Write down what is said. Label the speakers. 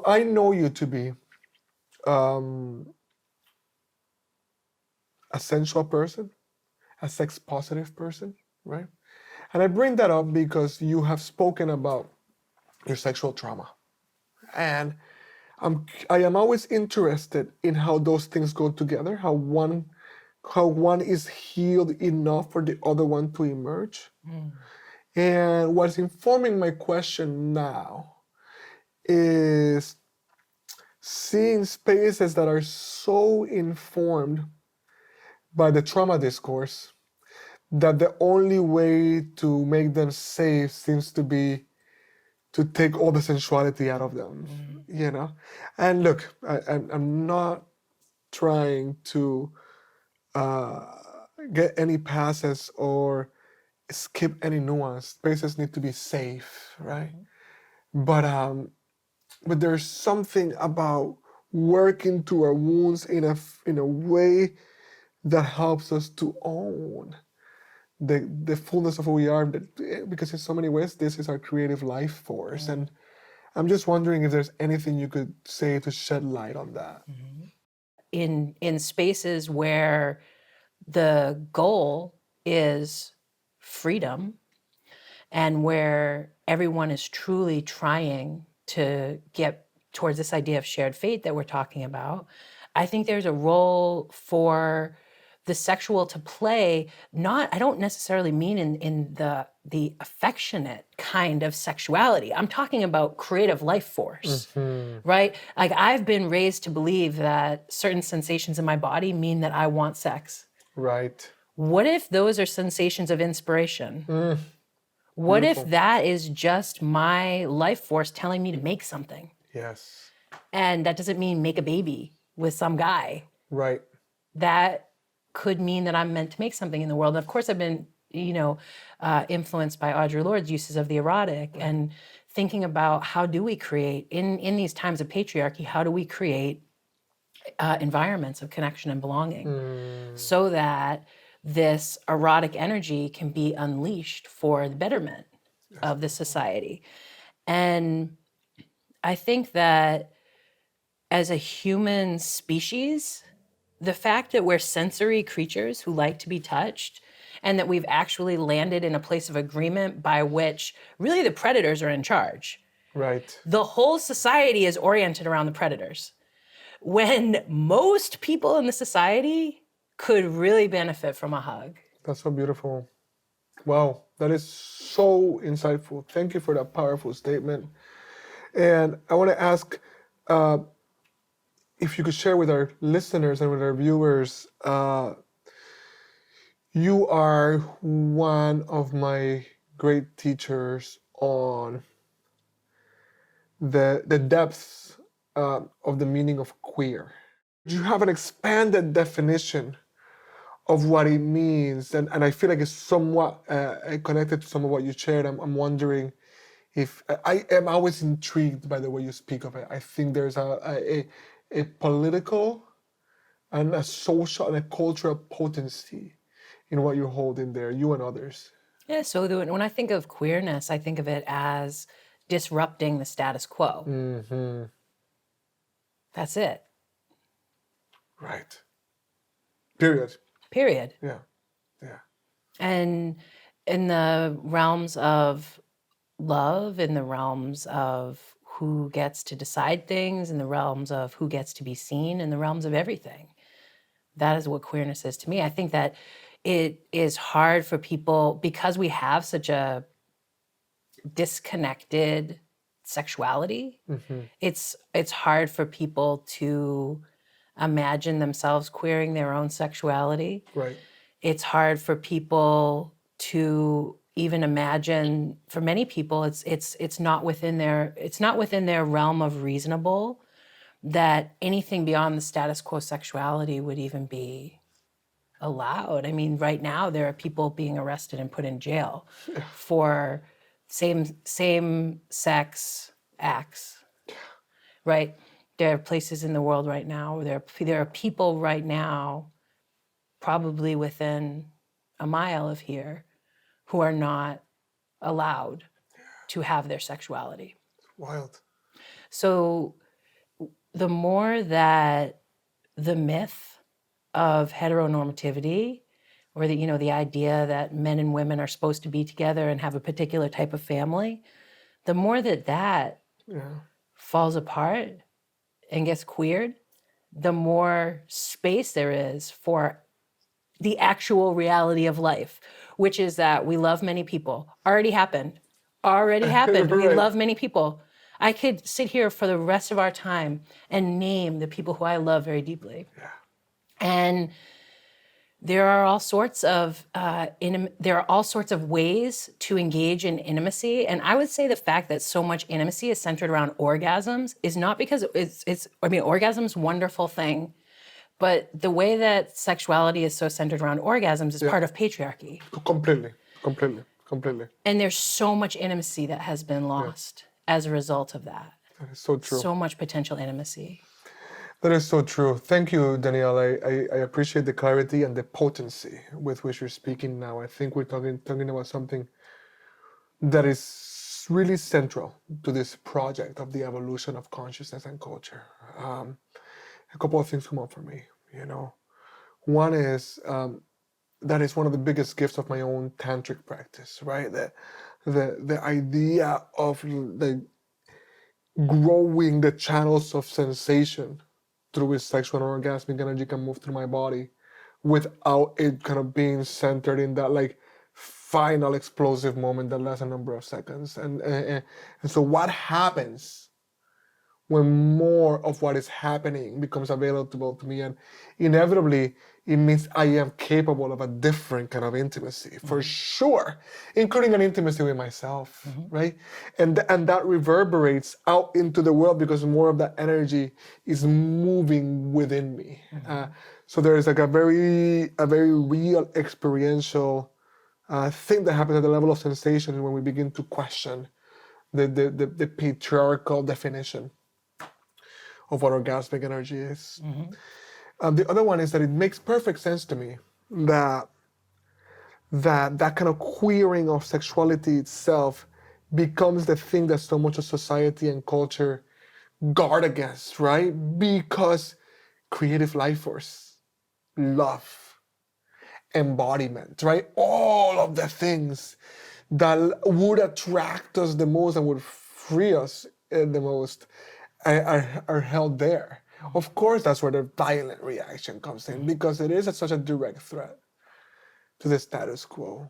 Speaker 1: I know you to be um, a sensual person, a sex positive person, right? And I bring that up because you have spoken about your sexual trauma. And I am always interested in how those things go together, how one is healed enough for the other one to emerge. And what's informing my question now is seeing spaces that are so informed by the trauma discourse that the only way to make them safe seems to be to take all the sensuality out of them, you know? And look, I'm not trying to uh, get any passes or skip any nuance. Spaces need to be safe, right? But there's something about working through our wounds in a way that helps us to own the fullness of who we are, because in so many ways this is our creative life force. And I'm just wondering if there's anything you could say to shed light on that.
Speaker 2: In spaces where the goal is freedom and where everyone is truly trying to get towards this idea of shared fate that we're talking about, I think there's a role for the sexual to play. I don't necessarily mean in the affectionate kind of sexuality. I'm talking about creative life force, right? Like, I've been raised to believe that certain sensations in my body mean that I want sex.
Speaker 1: Right.
Speaker 2: What if those are sensations of inspiration? What if that is just my life force telling me to make something?
Speaker 1: Yes.
Speaker 2: And that doesn't mean make a baby with some guy.
Speaker 1: Right.
Speaker 2: That could mean that I'm meant to make something in the world. And of course, I've been, influenced by Audre Lorde's uses of the erotic and thinking about how do we create, in these times of patriarchy, how do we create environments of connection and belonging so that this erotic energy can be unleashed for the betterment of the society. And I think that as a human species, the fact that we're sensory creatures who like to be touched and that we've actually landed in a place of agreement by which really the predators are in charge.
Speaker 1: Right.
Speaker 2: The whole society is oriented around the predators, when most people in the society could really benefit from a hug.
Speaker 1: That's so beautiful. Wow, that is so insightful. Thank you for that powerful statement. And I want to ask if you could share with our listeners and with our viewers, you are one of my great teachers on the depths of the meaning of queer. You have an expanded definition of what it means, and I feel like it's somewhat connected to some of what you shared. I'm wondering if I am always intrigued by the way you speak of it. I think there's a political and a social and a cultural potency in what you hold in there, you and others.
Speaker 2: Yeah, so when I think of queerness, I think of it as disrupting the status quo. That's it.
Speaker 1: Right. Period.
Speaker 2: Period.
Speaker 1: Yeah. Yeah.
Speaker 2: And in the realms of love, in the realms of who gets to decide things, in the realms of who gets to be seen, in the realms of everything. That is what queerness is to me. I think that it is hard for people, because we have such a disconnected sexuality. It's hard for people to imagine themselves queering their own sexuality.
Speaker 1: Right.
Speaker 2: It's hard for people to even imagine. For many people, it's not within their realm of reasonable that anything beyond the status quo sexuality would even be allowed. I mean, right now there are people being arrested and put in jail for same sex acts. Right? There are places in the world right now where there are people right now, probably within a mile of here, who are not allowed to have their sexuality.
Speaker 1: Wild.
Speaker 2: So the more that the myth of heteronormativity, or the, the idea that men and women are supposed to be together and have a particular type of family, the more that
Speaker 1: Yeah.
Speaker 2: falls apart and gets queered, the more space there is for the actual reality of life, which is that we love many people. Already happened. We
Speaker 1: Right.
Speaker 2: love many people. I could sit here for the rest of our time and name the people who I love very deeply.
Speaker 1: Yeah.
Speaker 2: And there are all sorts of ways to engage in intimacy, and I would say the fact that so much intimacy is centered around orgasms is not because it's. I mean, orgasm's a wonderful thing, but the way that sexuality is so centered around orgasms is
Speaker 1: Yeah.
Speaker 2: part of patriarchy,
Speaker 1: Completely.
Speaker 2: and there's so much intimacy that has been lost as a result of that.
Speaker 1: That is so true.
Speaker 2: So much potential intimacy.
Speaker 1: That is so true. Thank you, Danielle. I appreciate the clarity and the potency with which you're speaking now. I think we're talking about something that is really central to this project of the evolution of consciousness and culture. A couple of things come up for me. One is that is one of the biggest gifts of my own tantric practice, right? The idea of the growing the channels of sensation through which sexual and orgasmic energy can move through my body without it kind of being centered in that like final explosive moment that lasts a number of seconds. And so what happens when more of what is happening becomes available to me? And inevitably, it means I am capable of a different kind of intimacy, for sure, including an intimacy with myself, right? And that reverberates out into the world because more of that energy is moving within me. So there is like a very real experiential thing that happens at the level of sensation when we begin to question the patriarchal definition of what orgasmic energy is. The other one is that it makes perfect sense to me that kind of queering of sexuality itself becomes the thing that so much of society and culture guard against, right? Because creative life force, love, embodiment, right? All of the things that would attract us the most and would free us the most are held there. Of course, that's where the violent reaction comes in, because it is such a direct threat to the status quo.